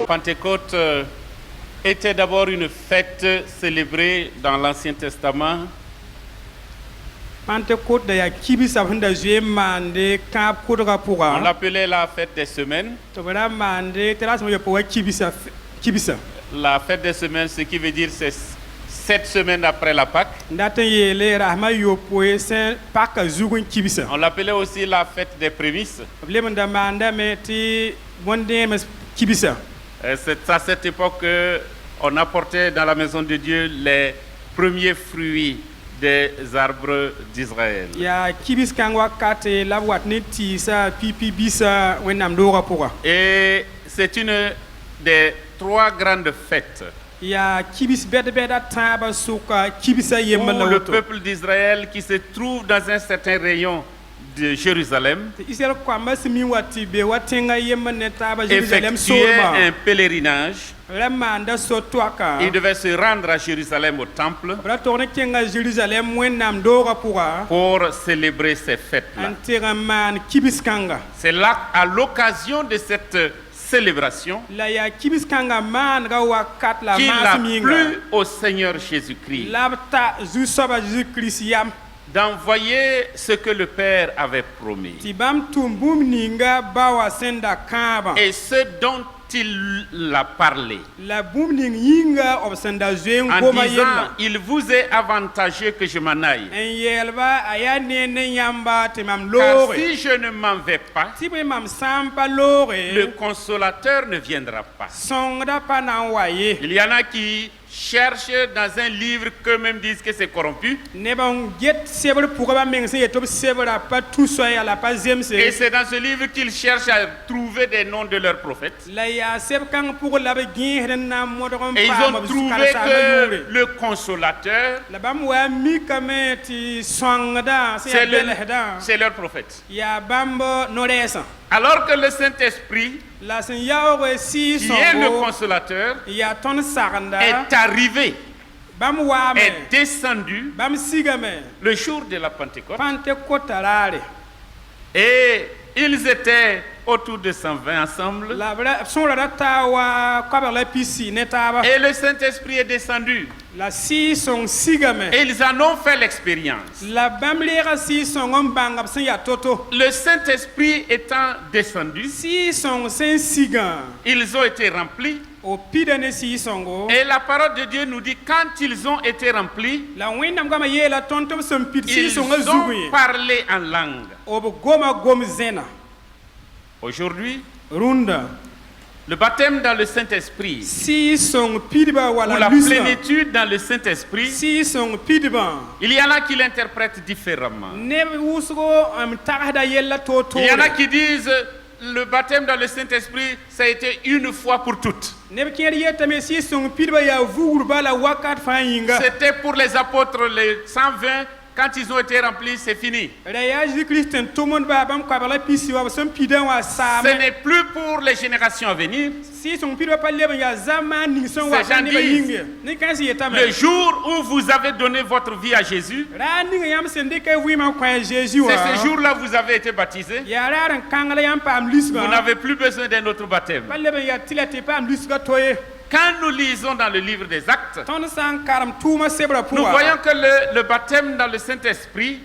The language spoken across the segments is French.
Pentecôte était d'abord une fête célébrée dans l'Ancien Testament. Pentecôte da ya kibisa hunda jue mande ka kodra On pourra l'appelait la fête des semaines. to bra mande teras mo yopo kibisa. La fête des semaines, ce qui veut dire c'est 7 semaines après la Pâque. Ndaten yele rahma yopo sen pak zugun kibisa. On l'appelait aussi la fête des prémices. Problem da manda meti wonde mes kibisa. C'est à cette époque qu'on apportait dans la maison de Dieu les premiers fruits des arbres d'Israël. Ya kibis kan wakate la wat ne ti sa pipi bisa wenam dora pourra. Et c'est une des 3 grandes fêtes Ya kibis beda taba suka kibisa où yemma le woto. peuple d'Israël qui se trouve dans un certain rayon de Jérusalem Israël kwa masimi wati be watenga yemma ne taba Jérusalem effectuait sorba. un pèlerinage. Ramanda sotwaka. Il devait se rendre à Jérusalem au temple Bra tourne kenga Jérusalem wenam dora pourra. pour célébrer ces fêtes-là. Anteraman kibis kanga. C'est là, à l'occasion de cette célébration, La ya kibis kanga man ga wakat la qu'il a masminga. plu au Seigneur Jésus-Christ Labta zu soba Jésus-Christ yam. d'envoyer ce que le Père avait promis Tibam tumbum ninga bawa senda kaba. et ce dont il a parlé La boum ning yinga ob senda zuen en goma disant yella. il vous est avantageux que je m'en aille, En yelba aya ne yamba temam car lore. si je ne m'en vais pas, Tibe mam sampa lore. le consolateur ne viendra pas. Songra pana waye. Il y en a qui cherchent dans un livre qu'eux-mêmes disent que c'est corrompu, Ne bon get sebre pour ba mengse yetop sebre pas tout soya la pas et se. c'est dans ce livre qu'ils cherchent à trouver des noms de leurs prophètes. La ya seb kan pour la be gin na modron Et ils pa ont trouvé que le consolateur, la bam wa mi kameti songda c'est c'est leur prophète. ya bambo noresa. Alors que le Saint-Esprit, La sen yawe si qui est le songo consolateur, ya ton saranda est arrivé, bam wa me est descendu bam sigame le jour de la Pentecôte. pante kotarare Et ils étaient autour de 120 ensemble. la bra son la tawa kwa la pisi netaba Et le Saint-Esprit est descendu. la si son sigame Et ils en ont fait l'expérience. la bam lera si son bangab sen ya toto Le Saint-Esprit étant descendu, si son sen siga ils ont été remplis. o pidane si songo Et la parole de Dieu nous dit quand ils ont été remplis, la windam gama yela tonto son pid si ils son ont zugu parlé en langue. o goma gom zena Aujourd'hui, runda le baptême dans le Saint-Esprit si son pidba ou wala la lusa plénitude dans le Saint-Esprit, si son pidba il y en a qui l'interprètent différemment. ne wusgo am tahda yella toto Il y en a qui disent le baptême dans le Saint-Esprit, ça a été une fois pour toutes. ne kiyar yetta me si son pidba ya vugur bala wakat fa yinga C'était pour les apôtres, les 120, quand ils ont été remplis, c'est fini. raya Jésus Christ tout monde ba bam kwa bala pisi wa son pidan wa Ce sama n'est plus pour les générations à venir. si son pidba pa leba ya zaman ni son wa Ces gens ni ba disent, yinga ni kan si yetta Le me jour où vous avez donné votre vie à Jésus, ra ni yam sende kay wi ma kwa Jésus wa c'est ce jour-là que vous avez été baptisé. ya raran kangala yam pam lisga Vous n'avez plus besoin d'un autre baptême. pa leba ya tilate pam lisga toye Quand nous lisons dans le livre des Actes, ton san karam tuma sebra nous pour voyons que le baptême dans le Saint-Esprit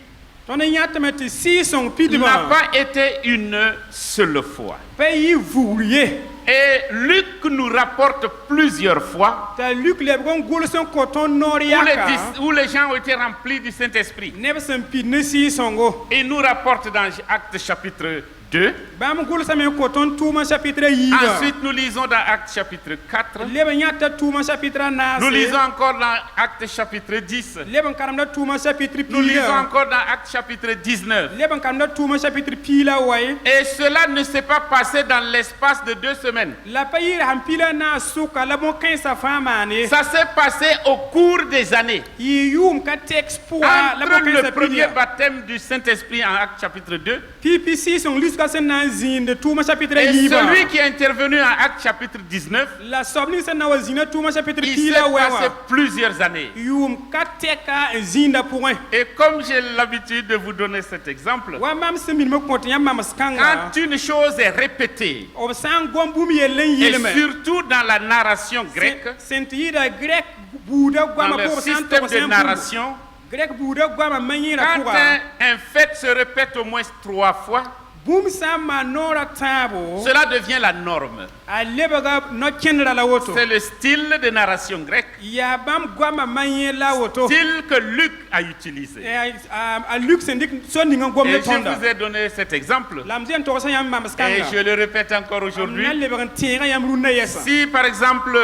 ton yatmete si son n'a pidba pas été une seule fois. pays vourier Et Luc nous rapporte plusieurs fois ta Luc le gon golson coton où noriaka où les gens ont été remplis du Saint-Esprit. nebsen pidne si songo Il nous rapporte dans Actes chapitre 2. bam golsa men coton tuma chapitre yiga Ensuite, nous lisons dans Actes chapitre 4. leben yata tuma chapitre na Nous lisons encore dans Actes chapitre 10. leben karamda tuma chapitre Nous lisons pila encore dans Actes chapitre 19. leben karamda tuma chapitre pila way Et cela ne s'est pas passé dans l'espace de 2 semaines. la payir hampila na suka la bon kan sa famane Ça s'est passé au cours des années. yum ka texpoa la bon Entre kan le sa premier pila baptême du Saint-Esprit en Actes chapitre 2 pipi si son lis wʋsga sẽn na n zĩinde tʋʋma chapitre Et yiibã celui qui est intervenu en Actes chapitre 19, la soab ning sẽn na wa zĩna tʋʋma chapitre il piila s'est wɛ passé wã plusieurs années. yʋʋm ka tɛka n zĩinda pʋgẽ Et comme j'ai l'habitude de vous donner cet exemple, wa mam sẽn min me kõt yãmb mams kãnga quand une chose est répétée, b sã n gom bũmb yell n et yɩlme surtout dans la narration grecque, sẽn tɩ yɩɩda grɛk buudã dans goamã le pʋgb sã n système tog de sẽn narration, grɛk buudã goamã ma yẽera quand pʋga un fait se répète au moins 3 fois, bũmb sã n maan noorã tãabo cela devient la norme. a lebga no-kẽndra la woto C'est le style de narration grecque, yaa bãmb goamã ma yẽ la woto style que Luc a utilisé. a luk sẽn dɩk sõn ning n gom Et ne je tõnda vous ai donné cet exemple. la m tɩ yen togsã yãmb mams Et kãnga je le répète encore m aujourd'hui. na n lebg n tẽegã yãmb rũndã yɛsa Si par exemple,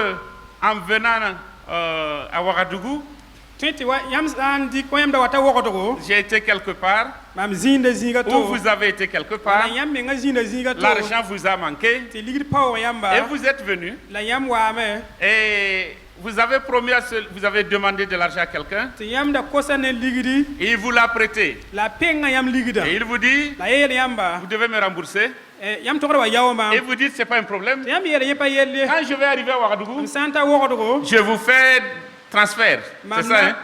en venant à Ouagadougou, tõe tɩ wa yãmb sã n dɩk wa yãmb da wata wogdgo j'ai été quelque part, mam zĩinda zĩiga ou to vous avez été quelque la part, yãmb menga zĩinda zĩiga to l'argent vous a manqué, tɩ ligd paoog et yãmba vous êtes venu, la yãmb waame et vous avez promis vous avez demandé de l'argent à quelqu'un, tɩ yãmb da kosa ne ligdi et il vous l'a prêté. la penga yãmb ligda Et il vous dit, la yeel yãmba vous devez me rembourser. yãmb togd wa yaoomã Et vous dites, c'est pas un problème. tɩ yãmb yeela yẽ pa yelle Quand je vais arriver à m Ouagadougou, sã n ta wogdgo je vous fais transfert. C'est mam ça, hein? na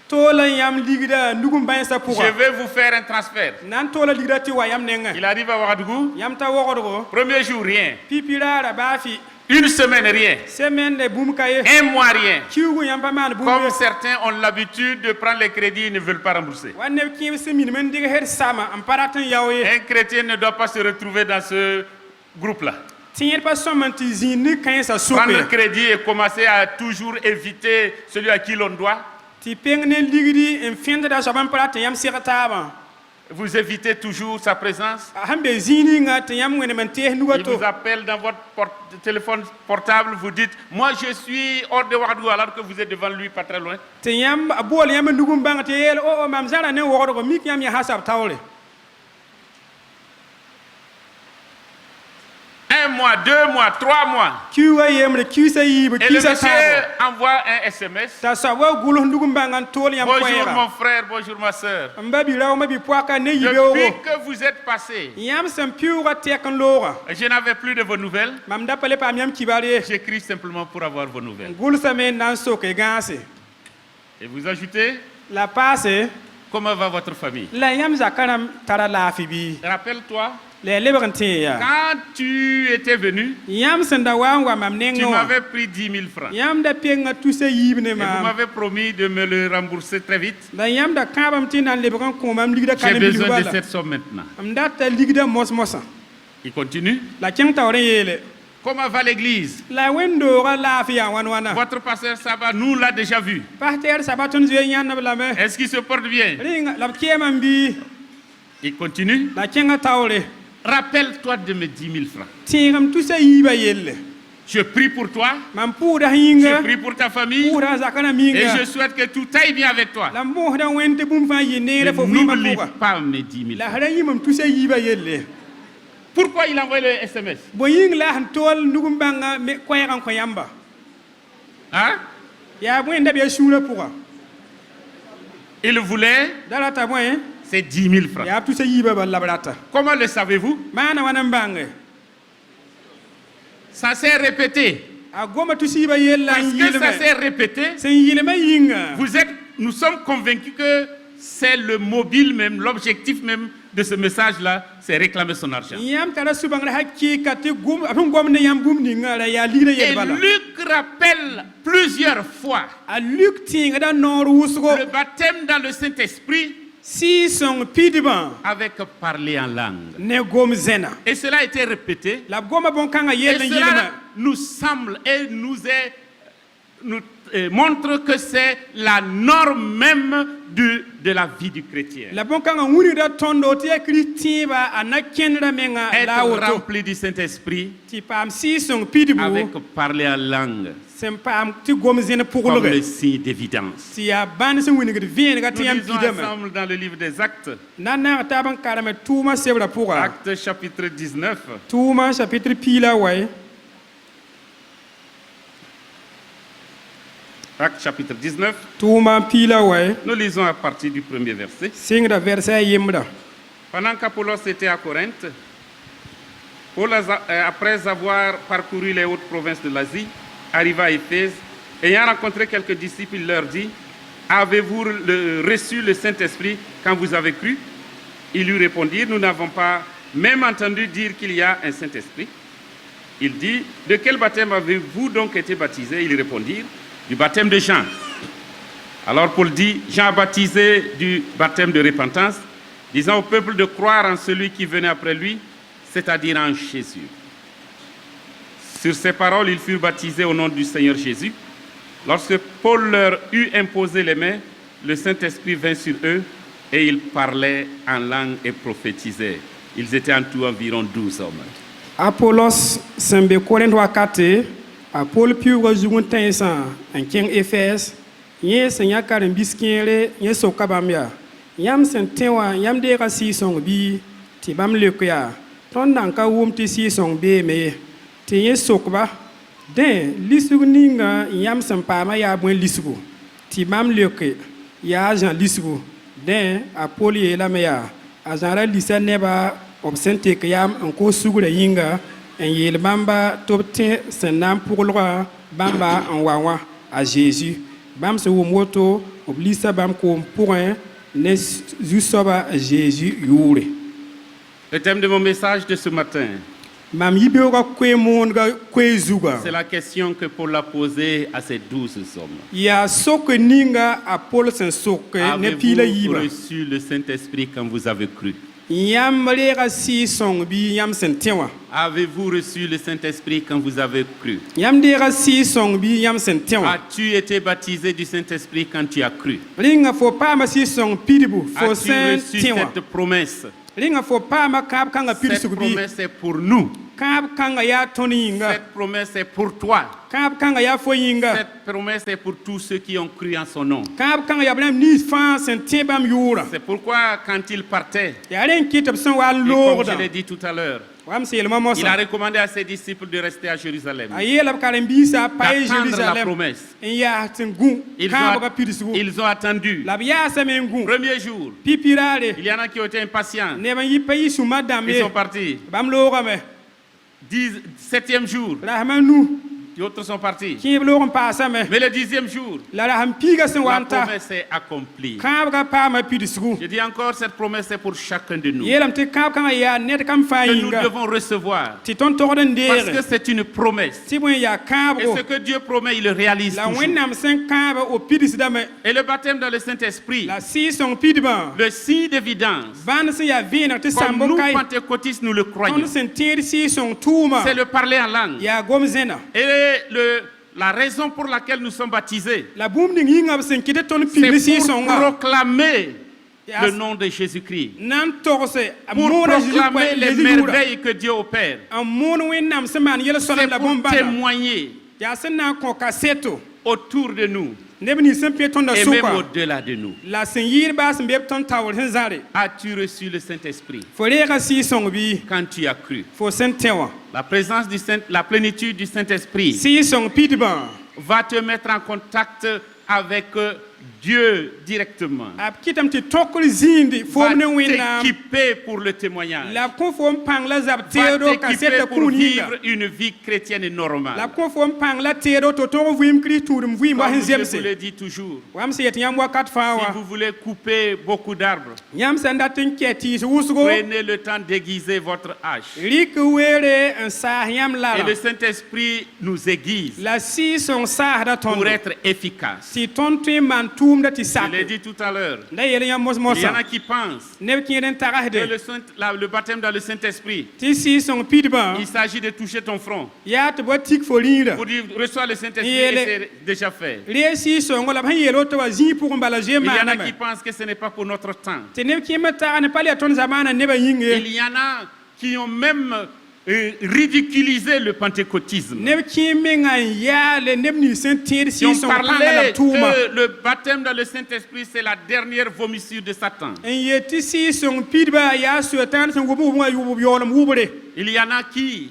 toola yãmb ligda nugum bãensã Je pʋga vais vous faire un transfert. na n toola ligda tɩ wa yãmb nengẽ Il arrive à Ouagadougou, yãmb ta wogdgo premier jour, rien. pipi raara baafi Une semaine, rien. semaine de bũmb ka ye Un mois, rien. kiugu yãmb pa maan Comme bũmb certains ont l'habitude de prendre les crédits et ne veulent pas rembourser. wa neb kẽeb sẽn minim n dɩg sẽd sama n pa rat n yao ye Un chrétien ne doit pas se retrouver dans ce groupe-là. tɩ yẽd pa sõm n tɩ zĩig ne kãensã Prendre le soke crédit et commencer à toujours éviter celui à qui l'on doit. tɩ peng ne ligdi n fẽndda soab n pa rat tɩ yãmb seg taabã Vous évitez toujours sa présence. sẽn be zĩig ninga tɩ yãmb wẽnem n tees nuga Il to vous appelle dans votre téléphone portable, vous dites, moi je suis hors de Ouagadougou alors que vous êtes devant lui, pas très loin. tɩ yãmb a bool yãmb n nugum bãng tɩ yeel o mam zãra ne wogdgo mik yãmb yã sã b taoore 1 mois, 2 mois, 3 mois. kiuga yembre kiusa yiibe Et le kiusa monsieur taabo envoie un SMS. t'a soab wa gʋls nugum bãng n tool yãmb Bonjour koɛɛga mon frère, bonjour ma soeur. n ba bi rao ma bi poaka ne yibe Depuis ogo que vous êtes passé, yãmb sẽn piuugã tɛk n looga je n'avais plus de vos nouvelles. mam da pa le paam yãmb kibar ye J'écris simplement pour avoir vos nouvelles. gʋlsame n na n sok y gãase Et vous ajoutez, la paase comment va votre famille? la yãmb zakã rãmb tara laafɩ bɩ Rappelle-toi, la ya lebg n tẽ yaa quand tu étais venu, yãmb sẽn da wa n wa mam tu nengẽ wã m'avais pris 10 000 francs. yãmb da penga tusa yiib ne Et vous maam m'avez promis de me le rembourser très vite. la yãmb da kãabam tɩ na n lebg n kõ mam ligda ka J'ai ne bilg besoin de bala cette somme maintenant. m data ligda mos-mosã Il continue. la kẽng taoor n yeele Comment va l'église? la wẽn-doogã laafɩ yaa wãn wãna Votre pasteur Saba nous l'a déjà vu. pasteɛr saba tõnd zoe yãnb lame Est-ce qu'il se porte bien? rɩnga la b keema n bɩ Il continue. la kẽngã taoore Rappelle-toi de mes 10 000 francs. tẽegem tusa yiibã yelle Je prie pour toi. mam pʋʋda Je yĩnga prie pour ta famille. pʋʋda zakã rãmb Et yĩnga je souhaite que tout aille bien avec toi. la m bõosda wẽn tɩ bũmb fãa yɩ Mais neere fo vɩɩmã n'oublie pʋga pas mes 10 000 la francs. ra yĩmam tusa yiibã yelle Pourquoi il a envoyé le SMS? bõe yĩng la sẽn tool nugum bãnga koɛɛg n kõ yãmba Hein? yaa bõe n da bɩ ya sũurã pʋga Il voulait da rata bõe ces 10 000 francs. yaa tusa yiibã bal la b rata Comment le savez-vous? maana wãn n bãnge Ça s'est répété. a goma tus yiibã yella Parce n que ça yɩlme s'est répété, sẽn yɩlmã yĩnga nous sommes convaincus que c'est le mobile même, l'objectif même de ce message-là, c'est réclamer son argent. yãmb tara subãngr hakɩɩka tɩ sẽn gom ne yãmb bũmb ninga ra yaa ligda Et yel bala Luc rappelle plusieurs fois a luk tẽengda noor wʋsgo le baptême dans le Saint-Esprit sɩɩ-sõng pidbã avec parler en langue. ne gom zẽna Et cela a été répété. la b goma bõn-kãngã Et yell n yɩlma cela nous semble et nous montre que c'est la norme même de la vie du chrétien. la bõn-kãngã wũnigda tõndo tɩ yaa kirist tẽebã a na kẽndra menga la a Être woto rempli du Saint-Esprit tɩ paam sɩɩ-sõng pidbu avec parler en langue sẽn paam tɩ gom zẽn comme le pʋglge signe d'évidence. tɩ yaa bãnd sẽn wingd vẽenega tɩ Nous yãmb lisons pidame ensemble dans le livre des Actes, na n naag taab n kareme tʋʋmã sebrã pʋga Actes chapitre 19. tʋʋmã chapitre piila wa Actes chapitre 19. tʋʋmã piila wa Nous lisons à partir du premier verset. sɩngda vɛrsã a yembra Pendant qu'Apollos était à Corinthe, Paul, après avoir parcouru les hautes provinces de l'Asie, arriva à Éphèse. Ayant rencontré quelques disciples, il leur dit: avez-vous reçu le Saint-Esprit quand vous avez cru? Ils lui répondirent: nous n'avons pas même entendu dire qu'il y a un Saint-Esprit. Il dit: de quel baptême avez-vous donc été baptisés? Ils répondirent: du baptême de Jean. Alors Paul dit: Jean a baptisé du baptême de repentance, disant au peuple de croire en celui qui venait après lui, c'est-à-dire en Jésus. Sur ces paroles, ils furent baptisés au nom du Seigneur Jésus. Lorsque Paul leur eut imposé les mains, le Saint-Esprit vint sur eux et ils parlaient en langue et prophétisaient. Ils étaient en tout environ 12 hommes. Apollos sembe Korint wakate, a Paul piu wajugun tensan, en king Efes, ye senya karen biskere, ye sokabamya. Yam sen tewa, yam de rasi song bi, ti bam lekya, ton danka wum ti si song be me, ti ye sokba, den lisugu ninga yam sen pama ya bwen lisugu, ti bam lekye, ya jan lisugu, den a Paul ye la meya, a jan la lisa neba, obsente kayam en ko sugura yinga en yel bamba topte senam pour loi bamba en wawa à Jésus bam se womoto oblisa bam ko pour un ne jusoba Jésus youre. Le thème de mon message de ce matin, Mam yibega kwe monga kwe zuga. c'est la question que Paul a posée à ces 12 hommes. Ya soke ninga a Paul sen soke ne pila Avez-vous yiba. reçu le Saint-Esprit quand vous avez cru? Yam lera si song bi yam sen tewa. Avez-vous reçu le Saint-Esprit quand vous avez cru? Yam dera si song bi yam sen tewa. As-tu été baptisé du Saint-Esprit quand tu as cru? Ringa fo pa ma si song pidibu fo As-tu sen reçu tewa. cette promesse? Ringa fo pa ma kab kanga Cette pirisugu bi. promesse est pour nous. Kab kanga ya toni yinga. Cette promesse est pour toi. Kab kanga ya fo yinga. Cette promesse est pour tous ceux qui ont cru en son nom. Kab kanga ya blam ni fan sen tebam yura. C'est pourquoi quand il partait, Ya ren kitab son wa et comme lorda. je l'ai dit tout à l'heure, Wam se yelma il a mosa. recommandé à ses disciples de rester à Jérusalem, Ayela karen bisa pa d'attendre la Jérusalem. promesse. En ya ten gun. Kab ga pirisugu. Ils ont attendu. La biya sa men gun. Premier jour, Pipirare. il y en a qui ont été impatients. Ne ban yi payi su madame. Ils sont partis. Bam lora me. 7e jour, Rahmanu. d'autres sont partis. Ki lorum pa sa me. Mais le 10e jour, La raham piga sen la wanta. promesse est accomplie. Kab ga pa ma pirisugu. Je dis encore, cette promesse est pour chacun de nous. Yelam te kab kanga ya net kam fa Que nous yinga. devons recevoir. Ti ton torden Parce que dere. c'est une promesse. Ti bon ya Et kabro. ce que Dieu promet, il le réalise La toujours. wennam sen kaba o pidis dame. Et le baptême dans le Saint-Esprit, La si son pidban. le signe d'évidence, Ban sen ya vina te comme sambo nous kai. pentecôtistes, nous le croyons. Ton sen ter si son tuma. C'est le parler en langue. Ya gom zena. Et la raison pour laquelle nous sommes baptisés, La boum ning yinga sen kite ton c'est pidis si pour son ga. proclamer Yes. le nom de Jésus-Christ. Nan torse. Pour Amona Jésus proclamer les les merveilles que Dieu opère. Amona wennam sen man yela C'est sonam la pour bomba. témoigner Ya sen na ko kaseto. autour de nous Nebni sen pe ton da et même suka. au-delà de nous. La sen yir ba sen be ton tawol hen zare. As-tu reçu le Saint-Esprit Forera si son bi. quand tu as cru? Fo sen tewa. La présence du Saint, la plénitude du Saint-Esprit Si son pidban. va te mettre en contact avec Dieu directement. Ab kitam ti tokol zindi Va fom ne wennam. t'équiper pour le témoignage. La kon fom pang la zab Va tero t'équiper kaseta pour kuninga. vivre une vie chrétienne normale. La kon fom pang la tero to to vim kri turum vim wa Comme hen je vous zemse. le dis toujours, Wam se yet yam wakat si fawa. vous voulez couper beaucoup d'arbres, Yam sanda tin keti wusgo. prenez le temps d'aiguiser votre hache. Rik were en sa yam Et la. le Saint-Esprit nous aiguise La si son sa da ton. pour être efficace. Si ton tu man tum da ti Je sak. l'ai dit tout à l'heure. Da yele yam mos Il y en mosa. a qui pensent Ne kiren que tarahde. le baptême dans le Saint-Esprit, Ti si son pidban. il s'agit de toucher ton front. Ya te botik folinga. Pour dire, reçois le Saint-Esprit Il et est- c'est déjà fait. Rie si son la ban yelo to wa zi pour mbala je Il y en a ma qui pensent que ce n'est pas pour notre temps. te ne ki mata ne pali ton zamana ne ba yinge Il y en a qui ont même ridiculisé le pentecôtisme. ne ki menga ya le ne ni sen ter Qui si ont son panga la parlé tuma que le baptême dans le Saint-Esprit, c'est la dernière vomissure de Satan. en yeti si son pidba ya so tan son gobu mo yubu yolam wubure Il y en a qui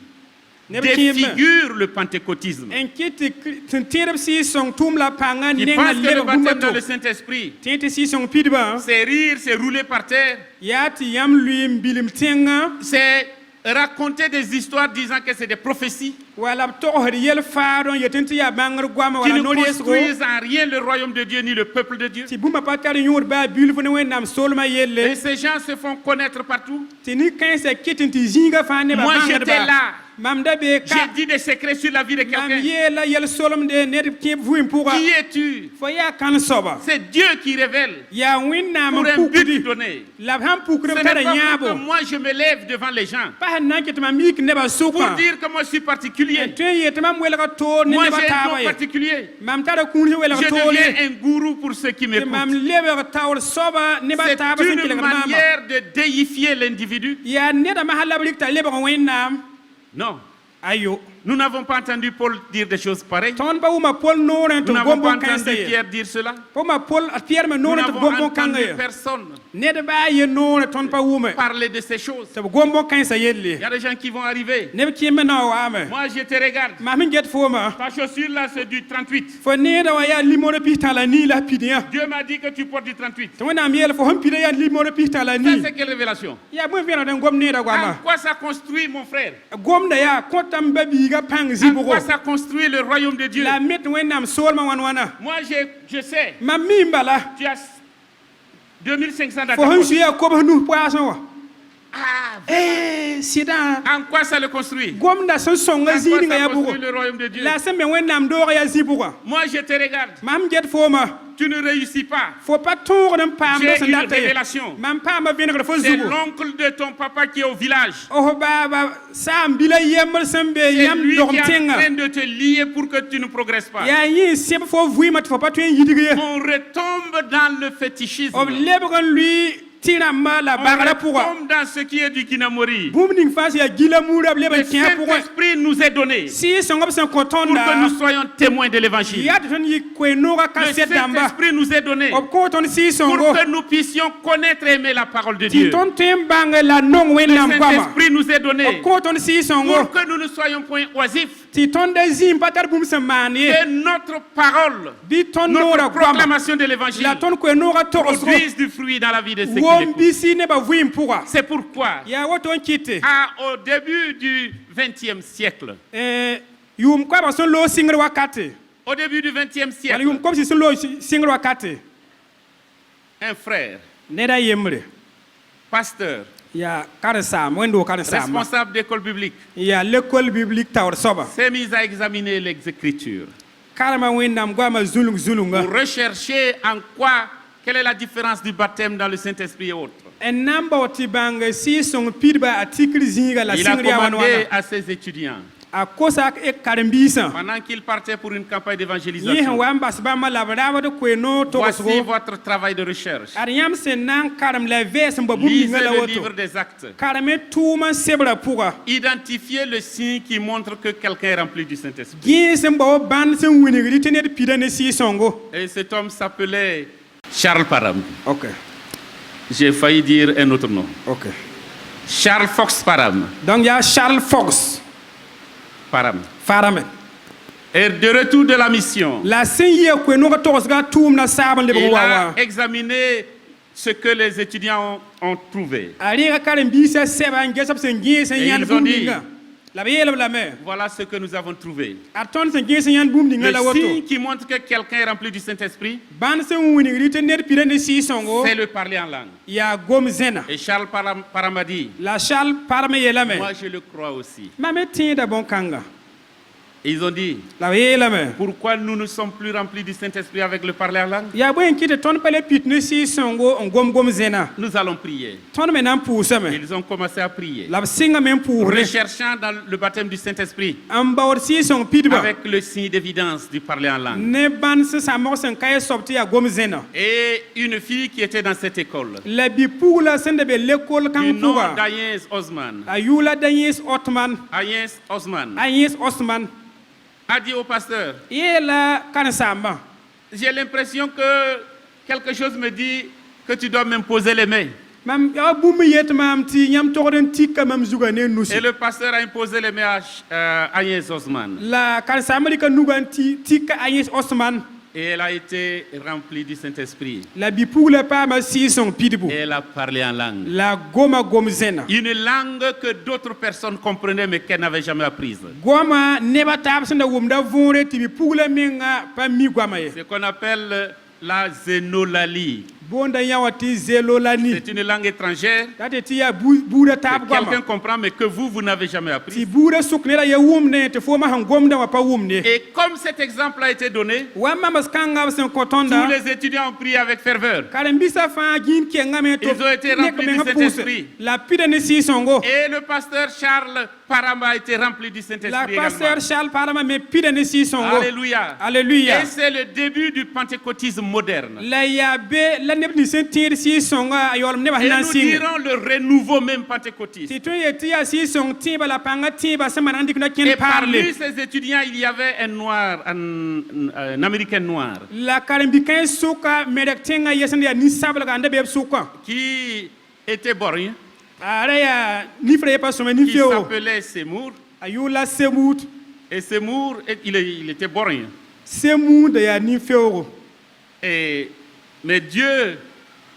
défigure le pentecôtisme. En kiti tentera si song tum la panga Qui nenga pense que le leba baptême bumbato. dans le Saint-Esprit, Tente si song pidba. c'est rire, c'est rouler par terre, Yati yam luim bilim tenga. c'est raconter des histoires disant que c'est des prophéties Wala tohri yel faron yetenti ya bangar gwama qui wala ne no yesgo. construisent en rien le royaume de Dieu ni le peuple de Dieu. Ti bumba patari nyor ba bulfu ne wenam solma Et yelle. ces gens se font connaître partout. Ti ni kansa kitinti zinga fa ne ba Moi, bangar j'étais ba. là. Mamda be J'ai ka. dit des secrets sur la vie de Mam quelqu'un. yela yel solom de ne ki vuim pour. Qui es-tu? Fo ya kan soba. C'est Dieu qui révèle Ya winna pour ma un but pukudi. donné. La ham Ce pukure n'est tara pas pour que nyabo. moi je me lève devant les gens Pa nan ketma mik ne ba pour suka. dire que moi je suis particulier. Tun yetma mwela to ne Moi ne ba j'ai un taba nom ye. particulier. Mam tara kunje wela Je to deviens le. un gourou pour ceux qui Mam m'écoutent. lebe tawr soba ne ba C'est taba sen une kile mama. manière de déifier l'individu. Ya ne da mahalla blik ta lebe ko winnam. Non. Ayo. Nous n'avons pas entendu Paul dire des choses pareilles. Ton ba uma Paul noren Nous to n'avons pas gombo entendu kanse. Pierre dire cela. Po ma Paul a Pierre me Nous noren to n'avons gombo entendu kanga. personne Ne da ba ye noren ton pa uma. parler de ces choses. To gombo kanse Il yelle. y a des gens qui vont arriver. Ne ki me na wa ame. Moi, je te regarde. Ma min get fo ma. Ta chaussure là, c'est du 38. Fo ne da wa ya limono pita la ni la pidia. Dieu m'a dit que tu portes du 38. To na miel fo hom pida ya limono pita la Ça, ni. c'est quelle révélation? Ya mo vena den gom ne da En gwama. quoi ça construit, mon frère? Gom da ya kontam babi ga pang En zibugo. quoi ça construit le royaume de Dieu? La mit wenam solma wan wana. Moi, je sais. Ma mimbala. Tu as 2500 dans Fo ta hon poche. suya ko ba nu poisson wa. Ah, Sida. en quoi ça le construit? Gom da son songa En quoi zini nga ça ya bugo. construit le royaume de Dieu? La seme wenam do ya zibugo. Moi, je te regarde. Mam get fo ma. Tu ne réussis pas. Faut pas tour d'un pam J'ai dans une la tête. révélation. Mam pam vient de fo C'est zugo. l'oncle de ton papa qui est au village. Oh baba sam bila yemmer sembe C'est yam lui dom qui est en tenga. train de te lier pour que tu ne progresses pas. Ya yi sebe fo vui mat fo pas tu yidige. On retombe dans le fétichisme. Ob lebran lui tira mala On bagala pourra. retombe dans ce qui est du kinamori. Booming face ya gila mura leba Le tien pour. Saint-Esprit nous est donné Si son obsen content pour que nous da. soyons témoins de l'évangile. Ya ton yi kwenora Le kaset damba. Saint-Esprit nous est donné Ob ko ton si son pour go. que nous puissions connaître et aimer la parole de Ti Dieu. ton tembang la non Le wenam kwama. Saint-Esprit nous est donné Ob ko ton si son pour go. que nous ne soyons point oisifs. Ti ton de zim patar bum semanie. Que notre parole, Bi ton nora notre kwama. proclamation de l'évangile La ton kwenora toros. produise du fruit dans la vie de ceux qui Wom l'écoutent. bisi ne ba vuim pourra. C'est pourquoi, Ya woton kite. au début du XXe siècle, Yum kwa ba son lo singre wakati. au début du XXe Wala siècle, yum kom si son lo singre wakati. un frère, Neda yemre. pasteur, Ya karsa mwendo karsa. responsable d'école biblique, Ya l'école biblique tawr soba. s'est mis à examiner les Écritures Karma wendam gwa ma zulunga. pour rechercher en quoi, quelle est la différence du baptême dans le Saint-Esprit et autres. En namba oti banga si son pidba article zinga la Il a singre ya commandé wanwana. à ses étudiants, A kosak e karembisa. pendant qu'ils partaient pour une campagne Yi d'évangélisation, wambas ba ma labrava de kweno to voici osgo. votre travail de recherche. Ariam sen nan karam la ves mbabum Lisez ngala le woto. livre des actes. Karame tuma sebra pourra. Identifiez le signe qui montre que quelqu'un est rempli du Saint-Esprit. Gi sen bawo ban sen winigri tenet pidane si songo. Et cet homme s'appelait Charles Parham. Okay. J'ai failli dire un autre nom. Okay. Charles Fox Parham. Donc il y a Charles Fox. Parham. Farame. Et de retour de la mission, La senye kwe no tos ga tum na saban le il wawa. a examiné ce que les étudiants ont trouvé. Ari ga karen bi se seba ngesap sen gi sen Et yan ils ont bum dit, dinga. La beye la mer. Voilà ce que nous avons trouvé. Aton sen gi sen yan bum dinga Le la woto. signe qui montre que quelqu'un est rempli du Saint-Esprit, Ban sen winigri tenet pidane si songo. c'est le parler en langue. Ya gom zena. Et Charles Parham a dit, La Charles parme yela me. moi je le crois aussi. Mame tin da bon kanga. Et ils ont dit, La beye la mer. pourquoi nous ne sommes plus remplis du Saint-Esprit avec le parler en langue? Ya boyen kite ton pele pitne si songo on gom zena. Nous allons prier. Ton me nan pousa me. Ils ont commencé à prier, La singa men pour recherchant dans le baptême du Saint-Esprit Amba or si son pidba. avec le signe d'évidence du parler en langue. Ne ban se sa mor sen kay sorti ya gom zena. Et une fille qui était dans cette école, La bi pour la sen de be l'école du kan nom pouga. d'Agnès Osman, Ayula Daniels Otman. Agnès Osman, Agnes Osman. a dit au pasteur, Yela kan samba. j'ai l'impression que quelque chose me dit que tu dois m'imposer les mains. Mam ya bumi yet mam ti nyam torden tikka mam zuga ne Et nusi. le pasteur a imposé les mains à Agnès Osman. La kan samali kan nugan tikka Agnès Osman. Et elle a été remplie du Saint-Esprit. La bipula pa ma si son pidbu. Et elle a parlé en langue. La goma gomzena. Une langue que d'autres personnes comprenaient mais qu'elle n'avait jamais apprise. Goma neba tabsenda wumda vore ti bipula menga pa mi goma ye. C'est ce qu'on appelle la zénolalie. Bonda yawati zelolani. C'est une langue étrangère Tati ti ya buda tab que quelqu'un goma. comprend mais que vous n'avez jamais Ti appris. buda suknela ya wumne te foma han gomda wa pa wumne. Et comme cet exemple a été donné, Wa mama skanga sen tous kotonda. les étudiants ont prié avec ferveur. Karembisa fa gin ke ngame to. Ils ont été remplis du Saint-Esprit. La pide ne si songo. Et le pasteur Charles Parama a été rempli du La Saint-Esprit pasteur également. Charles Parama me pide ne si songo. Alléluia. Alléluia. Et c'est le début du pentecôtisme moderne. La ya be la ne ni sentir si songa ayol ne ba Et nan nous sing. dirons le renouveau même pentecôtiste. Si tu yeti ya si song tiba la panga tiba samarandi kuna Et ken parmi parle. ces étudiants, il y avait un noir, un américain noir, La karembikan suka medek tenga yesende ya ni sabla ga ndebe suka. qui était borgne, Ara ya ni frère pas soma ni qui fio. s'appelait Semour. Ayula semut. Et Semour, il était borgne. Semut ya ni fio. Mais Dieu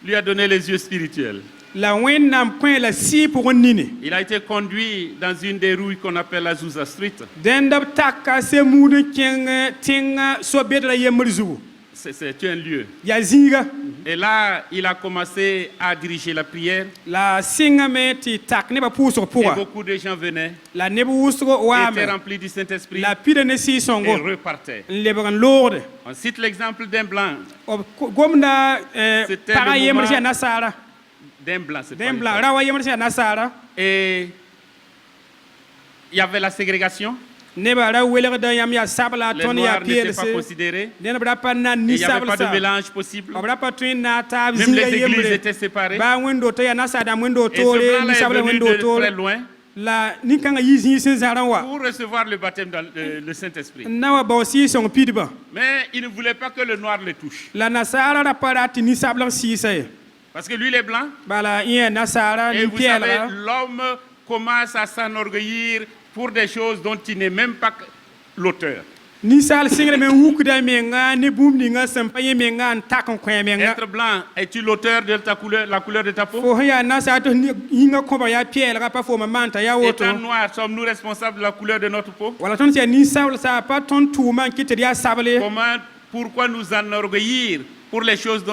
lui a donné les yeux spirituels. La wennam point la si pour nini. Il a été conduit dans une des rues qu'on appelle la Azusa Street. Dendab taka semut kenga tenga so bedra yemrzu. C'est un lieu. Ya zinga. Et là, il a commencé à diriger la prière. La singa me ti tak ne ba puso Et pour. beaucoup de gens venaient, La nebu usro wa étaient me. remplis du Saint-Esprit La pide ne si et songo. repartaient. Lebaran lord. On cite l'exemple d'un blanc. Gomna C'était para le yemrsi moment- nasara. D'un blanc, c'est pas Dem une bla femme. rawa yemrsi nasara. Et il y avait la ségrégation. Neba ra weler da yam ya sabla Les ton ya noirs n'étaient pas PLC. considérés. Den bra pa nan Et ni il n'y avait sabla pas de sa. mélange possible. Obra pa twin na ta Même zinga les églises yemre. étaient séparées. Ba wendo to ya nasada wendo Et ce tole blanc-là ni est sabla venu wendo de tole. très loin La ni kanga yizi sen zaranwa. pour recevoir le baptême dans le Saint-Esprit. Nawa ba aussi son pidba. Mais il ne voulait pas que le noir le touche. La nasara ra parati ni sabla si say. Parce que lui, il est blanc. Bala iya nasara Et ni vous savez, piela. l'homme commence à s'enorgueillir pour des choses dont il n'est même pas l'auteur. Ni sal singre men wukda menga ni bum ni nga sampaye menga an takon kwen menga. Être blanc, es-tu l'auteur de ta couleur, la couleur de ta peau? Fo ya nasa to ni inga ko ba ya piela ra pa fo manta ya woto. Étant noir, sommes-nous responsables de la couleur de notre peau? Wala ton tia ni sal sa pa ton tu man kite dia sabale. Pourquoi nous enorgueillir pour les choses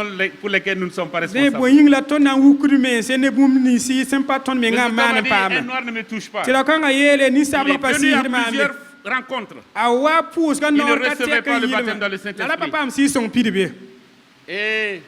pour lesquelles nous ne sommes pas Ne responsables? bo yingla ton na wukdu men se ne bum ni si sem pa ton Le menga sultan m'a man dit, pa un ma. noir ne me touche pas. Tira kanga yele ni Il sabla est pa si venu à hirma me. plusieurs rencontres. Awa pous kan Il no ne ka recevait tia pas le ka baptême dans le yilma. Saint-Esprit. La pa pam si son pidbe. Et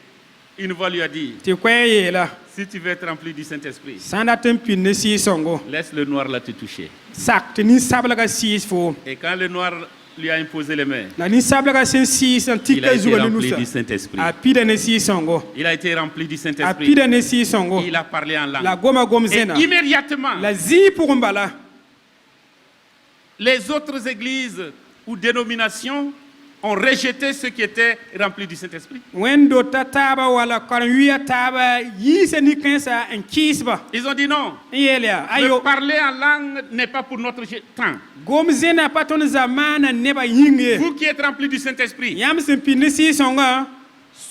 une voix lui a dit, Ti kwen yela. si tu veux être rempli du Saint-Esprit, Sanda tempin ne si songo. laisse le noir là te toucher. Sak te ni sabla ga si fo. Et quand le noir lui a imposé les mains, La ni sabla ga sen si san il a tikka été zuwa ni rempli nusa. du Saint-Esprit. A pide ne si songo. Il a été rempli du A Saint-Esprit. pide ne si songo. Il a parlé en La langue. goma gom Et zena. immédiatement, La zi pour mbala. les autres églises ou dénominations ont rejeté ceux qui étaient remplis du Saint-Esprit. Wendo tataba wala karwiya taba yise ni kensa en kisba. Ils ont dit non. Yelia Le ayo parler en langue n'est pas pour notre temps. gom zena paton zamana neba yinge. Vous qui êtes remplis du Saint-Esprit, Yam sen pin si songa.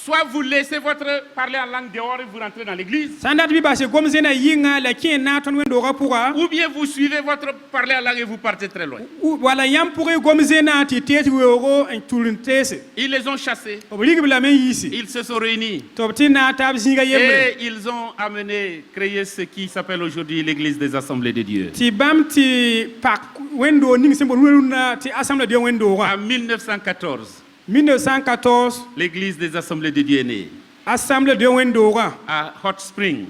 soit vous laissez votre parler en langue dehors et vous rentrez dans l'église, Sandat bi ba se gom zena yinga la kien na ton wendo rapura. ou bien vous suivez votre parler en langue et vous partez très loin. Wala yam pour gom zena ti tete woro en tulintese. Ils les ont chassés. Obligi bla men yisi. Ils se sont réunis. Topti na tab zinga yemre. Et ils ont amené, créé ce qui s'appelle aujourd'hui l'église des assemblées de Dieu. Ti bam ti pak wendo ning sembo na ti assemblée de wendo En 1914, 1914 l'église des assemblées de Dieu est née assemblée de wendo à Hot Spring,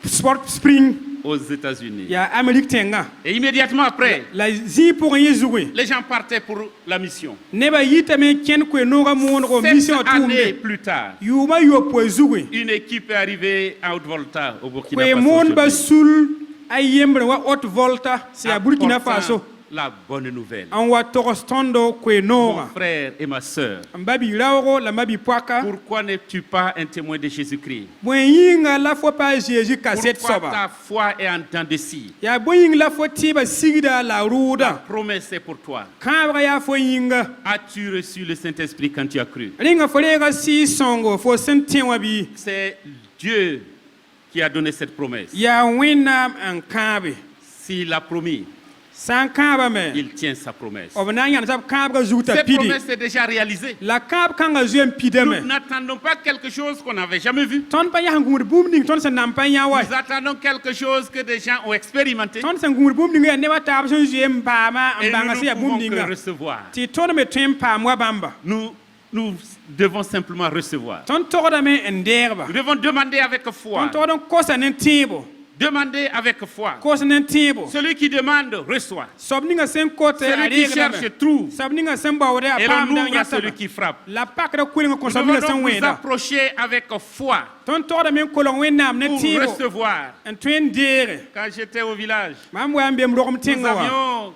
Sport Spring aux États-Unis. ya Amérique tenga Et immédiatement après, la zi pour yezuwe les gens partaient pour la mission. neba yita me ken ko no ga mon ko 7 mission années tumbe plus tard, yuma yo po zuwe une équipe est arrivée à Haute-Volta, au Burkina ko Faso. mon aujourd'hui. ba sul ay yembre wa haute volta c'est à Burkina Apportant Faso la bonne nouvelle. an wa togs tõndo koe Mon nooga frère et ma sœur, n ba bi raoogo la ma bi poaka pourquoi n'es-tu pas un témoin de Jésus-Christ? bõe yĩnga la fo pa Jésus kaset Pourquoi soaba ta foi est en temps de ci? yaa bõe yĩng la fo tɩɩba sigda la La rʋʋda promesse est pour toi. kãabga yaa fo yĩnga As-tu reçu le Saint-Esprit quand tu as cru? rẽnga fo reega sɩɩ-sõngo fo sẽn tẽ wã bɩ C'est Dieu qui a donné cette promesse. yaa wẽnnaam n kãabe S'il a promis, sã n kãabame il tient sa promesse. b na n yãnd t'a b kãabga zug t'a Cette pidi promesse est déjà réalisée. la kãab kãngã zoe n pidame Nous n'attendons pas quelque chose qu'on n'avait jamais vu. tõnd pa yãs n gũud bũmb ning tõnd sẽn na n pa yã wa Nous attendons quelque chose que des gens ont expérimenté tõnd sẽn gũud bũmb ning yaa nebã taab sẽn zoe n paama n et bãnga nous sẽn yaa ne bũmb pouvons que ninga recevoir. tɩ tõnd me tõe n paam wa bãmba Nous devons simplement recevoir. tõnd togdame n deegba Nous devons demander avec foi. tõnd togd n kosa ne tẽebo Demander avec foi. kos ne tẽebo Celui qui demande reçoit. soab ninga sẽn kote a Celui qui cherche reegdame trouve. soab ninga sẽn baoode a Et l'on paamda n ouvre à celui yãtame qui frappe. la pakda kulengã kõ Nous soab devons ninga sẽn donc nous wẽeda approcher avec foi tõnd togdame n kolg wẽnnaam ne pour tẽebo recevoir. n tõe n deege Quand j'étais au village, mam wa n bem rogem nous tẽngã wa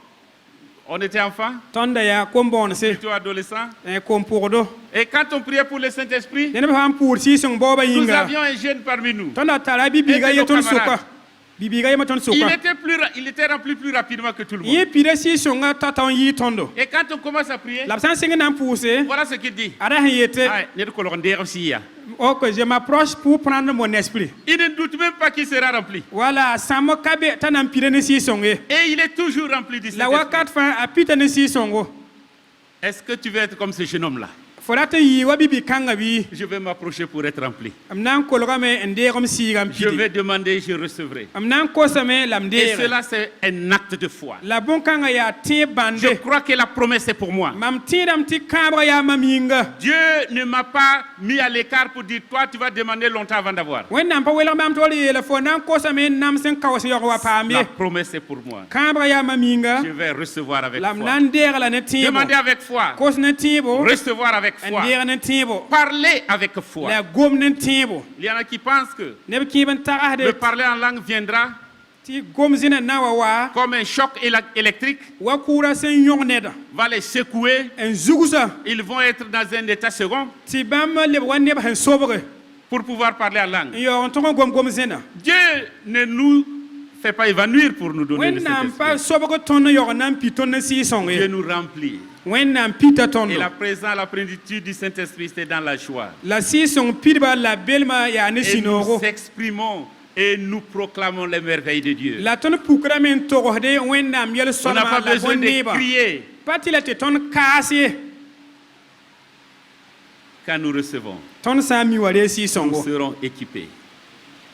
on était enfants, tõnda yaa kom-bõonese plutôt adolescents. kom-pʋgdo Et quand on priait pour le Saint-Esprit, dẽnb sã n pʋʋd sɩɩsẽng baooba nous yĩnga avions un jeune parmi nous. tõnda tara bibiiga Et ye nos tõnd camarades. soka bibiiga yema tõnd Il soka était rempli plus rapidement que tout le yẽ monde. pida sɩɩsẽngã tata n yɩɩ tõndo Et quand on commence à prier, la b sã n sɩng na n pʋʋse voilà ce qu'il dit. a ra sẽn yete Ah, ned kolg n deeg aussi, ya. ok je m'approche pour prendre mon esprit Il ne doute même pas qu'il sera rempli. wala sãmo ka be t'a na n pida ne sɩɩsẽng ye Et il est toujours rempli du la Saint-Esprit. wakat fãa a pita ne sɩɩsẽngo Est-ce que tu veux être comme ce jeune homme-là? fo rat n yɩɩ wa bibi-kãngã bɩ Je vais m'approcher pour être rempli. m na n kolgame n deeg m sɩɩga n Je pidi vais demander, je recevrai. m na n kosame la m Et deege cela, c'est un acte de foi. la bõn-kãngã yaa tẽeb Je bãnde crois que la promesse est pour moi. mam tẽedame tɩ kãabga yaa mam yĩnga Dieu ne m'a pas mis à l'écart pour dire, toi, tu vas demander longtemps avant d'avoir. wẽnnaam pa welg mam tɩ wa yeela fo na n kosame n nam sẽn kaoos yɔg wa paam ye La promesse est pour moi. kãabga yaa mam yĩnga Je vais recevoir avec la m na foi. n deeg la ne tẽebo Demander avec foi. kos ne tẽebo Recevoir avec n foi. deeg ne tẽebo Parler avec foi. la gom ne tẽebo Il y en a qui pensent que neb kɩɩb n le tagsde parler en langue viendra tɩ gom zĩna na wa wa comme un choc électrique, wa kʋʋra sẽn yõg neda va les secouer. n zugsa Ils vont être dans un état second tɩ bãmb leb wa neb sẽn sobge pour pouvoir parler en n langue. yaoog n tʋg n gom-gom zẽna Dieu ne nous fait pas évanouir pour nous donner le wẽnnaam pa Saint-Esprit. sobg tõnd n yaoog n na n pi tõnd ne sɩɩsõng Dieu ye nous remplit. wẽnnaam pita tõndo Et la présence, la plénitude du Saint-Esprit, c'est dans la joie. la sɩɩsõng pidba la belmã yaa ne Et nous sũ-noogo exprimons et nous proclamons les merveilles de Dieu. la tõnd pukrame n togsde wẽnnaam On n'a yel-soalmã pas la besoin de bõn-neeba crier pa tɩ la tɩ tõnd kaas ye quand nous recevons. tõnd sã n mi wa ree Nous sɩɩsõngo serons équipés.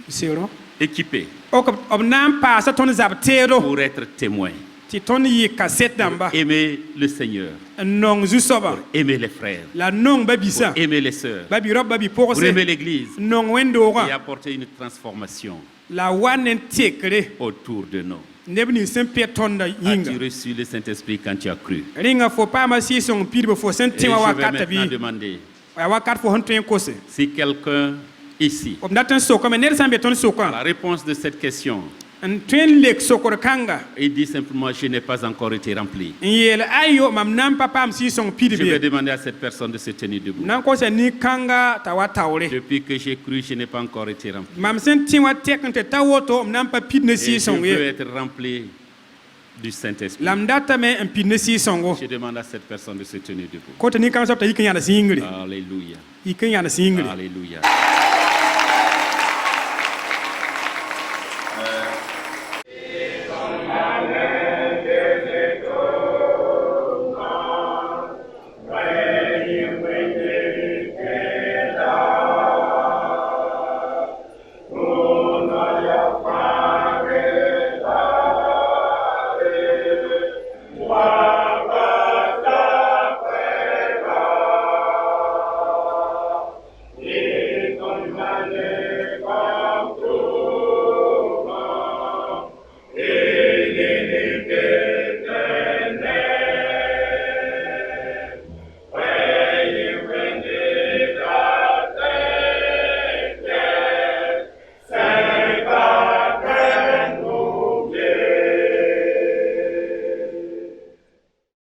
seero Équipés ok b na n paasa tõnd zab teedo pour être témoins. tɩ tõnd yɩ kaset dãmba Aimer le Seigneur. n nong zu-soaba Aimer les frères. la nong ba-bisã Aimer les sœurs. ba-bi-raob Pour ba-bi-pʋgse aimer l'Église. nong Et wẽn-doogã apporter une transformation la wa ne n tekre autour de nous. neb nins sẽn pet tõnda yĩnga As-tu reçu le Saint-Esprit quand tu as cru? rẽnga fo paama sɩɩsõng pidb fo sẽn Et tẽ wa je vais wakata maintenant bɩ demander a wakat fo sẽn tõe n kose si quelqu'un ici, b dat n sokame ned sã n be tõnd à sokã la réponse de cette question, n tõe n lek sokr kãnga il dit simplement je n'ai pas encore été rempli. n yeel ayo mam na n pa paam sɩɩsõng pidb Je vais ye demander à cette personne de se tenir debout. na n kosa nin-kãnga t'a wa taoore Depuis que j'ai cru, je n'ai pas encore été rempli. mam sẽn tẽ wa tɛk n tɩ ta woto m na n pa pid ne Et je sɩɩsõng veux ye être rempli du Saint-Esprit. la m datame n pid ne sɩɩsõngo Je demande à cette personne de se tenir debout. ko tɩ nin-kãng soab t'a yik n yãns yĩngre Alléluia. yik n yãns yĩngre Alléluia.